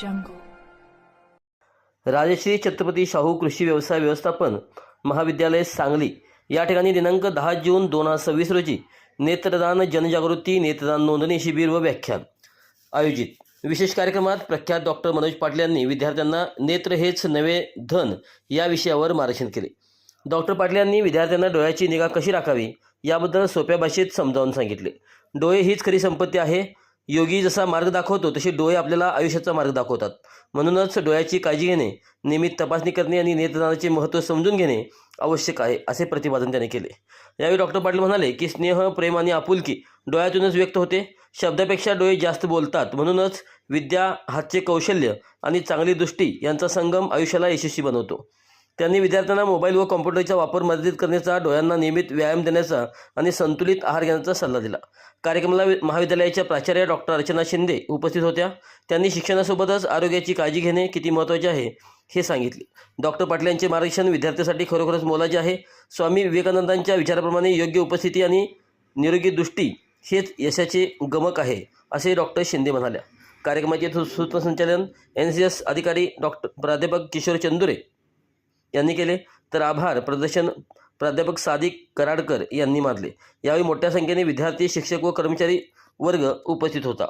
jungle. Rajshri Chhatrapati Shahu कृषी व्यवसाय व्यवस्थापन महाविद्यालय सांगली या ठिकाणी दिनांक 10 जून 2026 रोजी नेत्रदान जनजागृती नेत्रदान नोंदणी शिबिर व व्याख्यान आयोजित. विशेष कार्यक्रमात प्रख्यात डॉक्टर मनोज पाटील यांनी विद्यार्थ्यांना नेत्र हेच नवे धन या विषयावर मार्गदर्शन केले. डॉक्टर पाटील यांनी विद्यार्थ्यांना डोळ्याची निगा कशी राखावी याबद्दल सोप्या भाषेत समजावून सांगितले. डोळे हीच खरी संपत्ती आहे. योगी जसा मार्ग दाखवतो तसे डोळे आपल्याला आयुष्याचा मार्ग दाखवतात. म्हणूनच डोळ्याची काळजी घेणे, नियमित तपासणी करणे आणि नेत्रदानाचे महत्त्व समजून घेणे आवश्यक आहे, असे प्रतिपादन त्यांनी केले. यावेळी डॉक्टर पाटील म्हणाले की स्नेह, प्रेम आणि आपुलकी डोळ्यातूनच व्यक्त होते. शब्दापेक्षा डोळे जास्त बोलतात. म्हणूनच विद्या, हातचे कौशल्य आणि चांगली दृष्टी यांचा संगम आयुष्याला यशस्वी बनवतो. त्यांनी विद्यार्थ्यांना मोबाईल व कॉम्प्युटरचा वापर मर्यादित करण्याचा, डोळ्यांना नियमित व्यायाम देण्याचा आणि संतुलित आहार घेण्याचा सल्ला दिला. कार्यक्रमाला महाविद्यालयाच्या प्राचार्य डॉक्टर अर्चना शिंदे उपस्थित होत्या. त्यांनी शिक्षणासोबतच आरोग्याची काळजी घेणे किती महत्त्वाचे आहे हे सांगितले. डॉक्टर पाटील यांचे मार्गदर्शन विद्यार्थ्यांसाठी खरोखरच मोलाचे आहे. स्वामी विवेकानंदांच्या विचाराप्रमाणे योग्य उपस्थिती आणि निरोगी दृष्टी हेच यशाचे गमक आहे, असे डॉक्टर शिंदे म्हणाल्या. कार्यक्रमाचे सूत्रसंचालन NCS अधिकारी प्राध्यापक किशोर चंदुरे यांनी केले, तर आभार प्रदर्शन प्राध्यापक सादिक कराडकर यांनी मानले. यावेळी मोठ्या संख्येने विद्यार्थी, शिक्षक व कर्मचारी वर्ग उपस्थित होता.